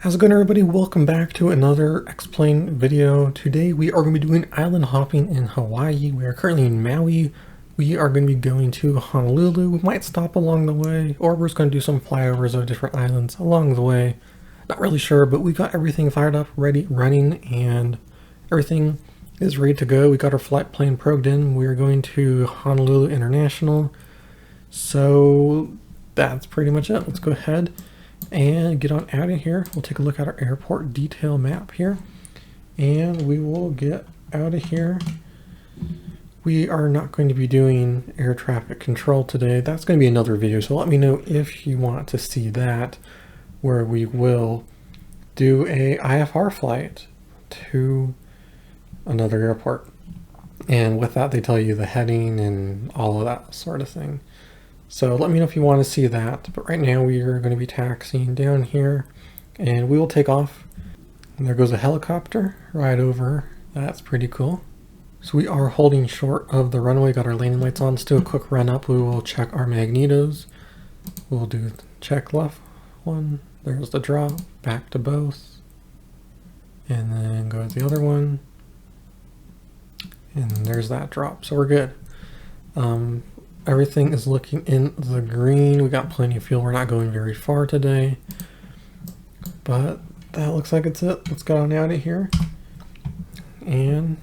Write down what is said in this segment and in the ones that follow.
How's it going, everybody? Welcome back to another X-Plane video. Today we are going to be doing island hopping in Hawaii. We are currently in Maui. We are going to be going to Honolulu. We might stop along the way, or we're just going to do some flyovers of different islands along the way. Not really sure, but we got everything fired up, ready, running, and everything is ready to go. We got our flight plane programmed in. We are going to Honolulu International. So that's pretty much it. Let's go ahead and get on out of here. We'll take a look at our airport detail map here, and we will get out of here. We are not going to be doing air traffic control today. That's going to be another video, so let me know if you want to see that, where we will do a IFR flight to another airport. And with that, they tell you the heading and all of that sort of thing. So let me know if you want to see that. But right now we are going to be taxiing down here, and we will take off. And there goes a helicopter right over. That's pretty cool. So we are holding short of the runway, got our landing lights on. Let's do a quick run up. We will check our magnetos. We'll do check left one. There's the drop, back to both. And then go to the other one. And there's that drop. So we're good. Everything is looking in the green. We got plenty of fuel. We're not going very far today, but that looks like it's it. Let's get on out of here, and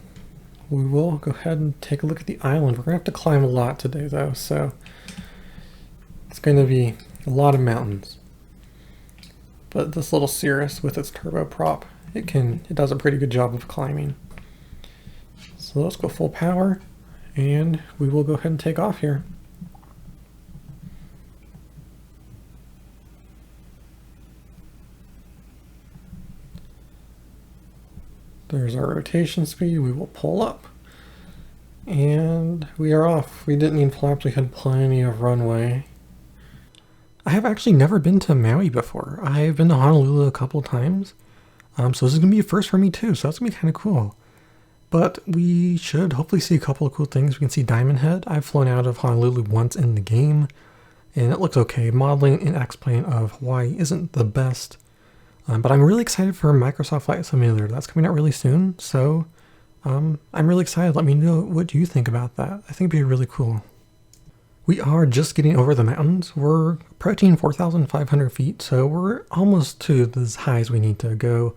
we will go ahead and take a look at the island. We're gonna have to climb a lot today though, so it's going to be a lot of mountains. But this little Cirrus with its turboprop, it does a pretty good job of climbing. So let's go full power, and we will go ahead and take off here. There's our rotation speed. We will pull up, and we are off. We didn't need flaps. We had plenty of runway. I have actually never been to Maui before. I've been to Honolulu a couple times. So this is going to be a first for me too. So that's going to be kind of cool. But we should hopefully see a couple of cool things. We can see Diamond Head. I've flown out of Honolulu once in the game, and it looks okay. Modeling in X-Plane of Hawaii isn't the best, but I'm really excited for Microsoft Flight Simulator. That's coming out really soon, so I'm really excited. Let me know what you think about that. I think it'd be really cool. We are just getting over the mountains. We're approaching 4,500 feet, so we're almost to as high as we need to go.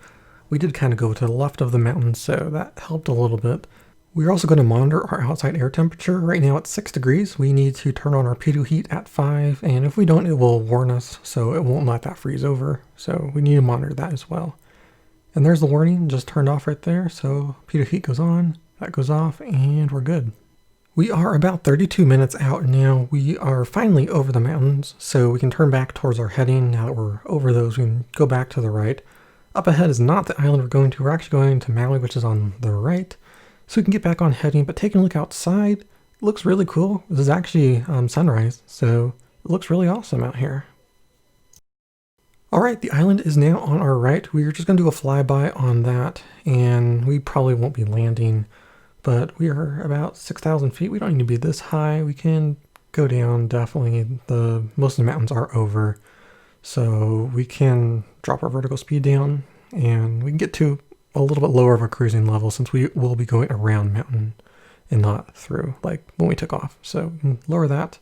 We did kind of go to the left of the mountain, so that helped a little bit. We're also going to monitor our outside air temperature. Right now it's 6 degrees. We need to turn on our pitot heat at 5, and if we don't, it will warn us, so it won't let that freeze over. So we need to monitor that as well. And there's the warning, just turned off right there. So pitot heat goes on, that goes off, and we're good. We are about 32 minutes out now. We are finally over the mountains, so we can turn back towards our heading. Now that we're over those, we can go back to the right. Up ahead is not the island we're going to. We're actually going to Maui, which is on the right. So we can get back on heading, but taking a look outside, it looks really cool. This is actually sunrise, so it looks really awesome out here. All right, the island is now on our right. We're just going to do a flyby on that, and we probably won't be landing, but we are about 6,000 feet. We don't need to be this high. We can go down, definitely. Most of the mountains are over, so we can drop our vertical speed down, and we can get to a little bit lower of a cruising level since we will be going around mountain and not through like when we took off. So we can lower that,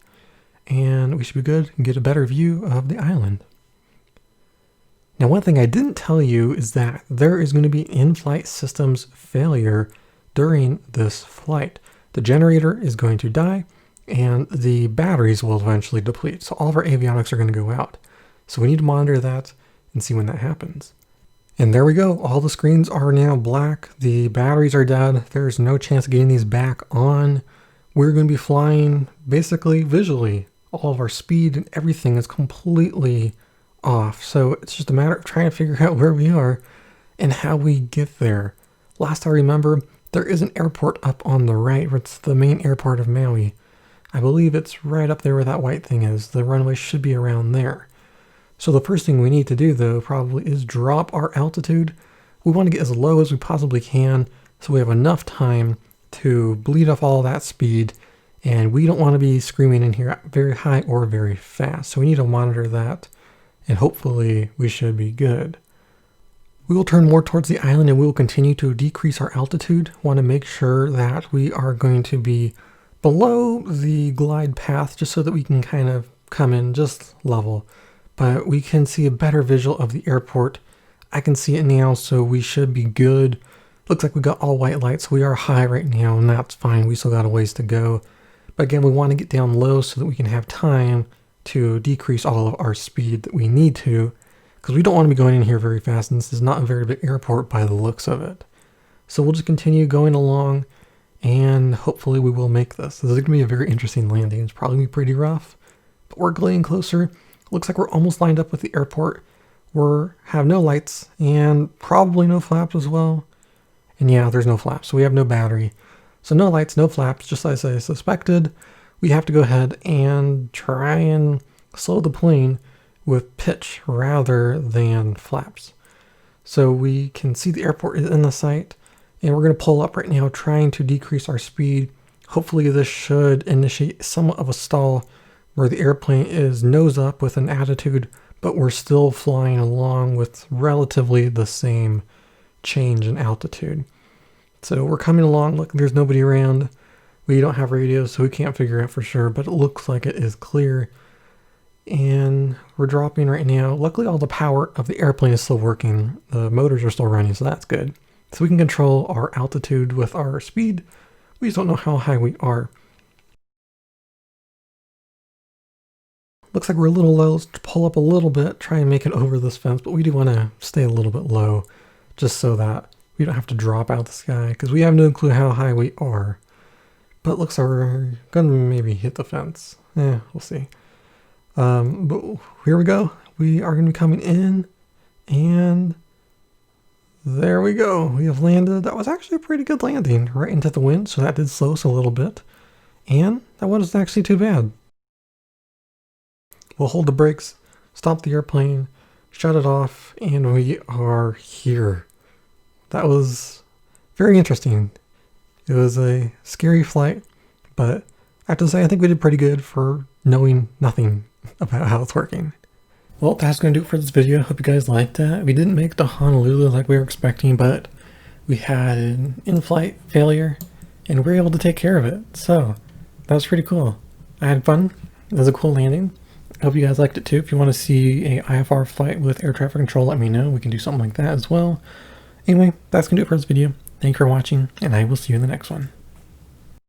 and we should be good and get a better view of the island. Now, one thing I didn't tell you is that there is going to be in-flight systems failure during this flight. The generator is going to die, and the batteries will eventually deplete. So all of our avionics are going to go out. So we need to monitor that and see when that happens. And there we go. All the screens are now black. The batteries are dead. There's no chance of getting these back on. We're going to be flying basically visually. All of our speed and everything is completely off. So it's just a matter of trying to figure out where we are and how we get there. Last I remember, there is an airport up on the right. It's the main airport of Maui. I believe it's right up there where that white thing is. The runway should be around there. So the first thing we need to do, though, probably is drop our altitude. We want to get as low as we possibly can so we have enough time to bleed off all that speed, and we don't want to be screaming in here very high or very fast. So we need to monitor that, and hopefully we should be good. We will turn more towards the island and we will continue to decrease our altitude. Want to make sure that we are going to be below the glide path just so that we can kind of come in just level. But we can see a better visual of the airport. I can see it now, so we should be good. Looks like we got all white lights, so we are high right now, and that's fine. We still got a ways to go. But again, we want to get down low so that we can have time to decrease all of our speed that we need to, because we don't want to be going in here very fast, and this is not a very big airport by the looks of it. So we'll just continue going along, and hopefully we will make this. This is going to be a very interesting landing. It's probably going to be pretty rough, but we're getting closer. Looks like we're almost lined up with the airport. We have no lights, and probably no flaps as well. And yeah, there's no flaps, so we have no battery. So no lights, no flaps, just as I suspected. We have to go ahead and try and slow the plane with pitch rather than flaps. So we can see the airport is in the sight, and we're going to pull up right now, trying to decrease our speed. Hopefully this should initiate somewhat of a stall where the airplane is nose up with an attitude, but we're still flying along with relatively the same change in altitude. So we're coming along. Look, there's nobody around. We don't have radio, so we can't figure out for sure, but it looks like it is clear. And we're dropping right now. Luckily, all the power of the airplane is still working. The motors are still running, so that's good. So we can control our altitude with our speed. We just don't know how high we are. Looks like we're a little low. Let's pull up a little bit, try and make it over this fence, but we do want to stay a little bit low just so that we don't have to drop out the sky, because we have no clue how high we are. But looks like we're going to maybe hit the fence. Yeah, we'll see. But here we go. We are going to be coming in, and there we go. We have landed. That was actually a pretty good landing right into the wind, so that did slow us a little bit. And that wasn't actually too bad. We'll hold the brakes, stop the airplane, shut it off, and we are here. That was very interesting. It was a scary flight, but I have to say I think we did pretty good for knowing nothing about how it's working. Well, that's going to do it for this video. Hope you guys liked that. We didn't make it to Honolulu like we were expecting, but we had an in-flight failure, and we were able to take care of it. So that was pretty cool. I had fun. It was a cool landing. I hope you guys liked it too. If you want to see a IFR flight with air traffic control, let me know. We can do something like that as well. Anyway, that's going to do it for this video. Thank you for watching, and I will see you in the next one.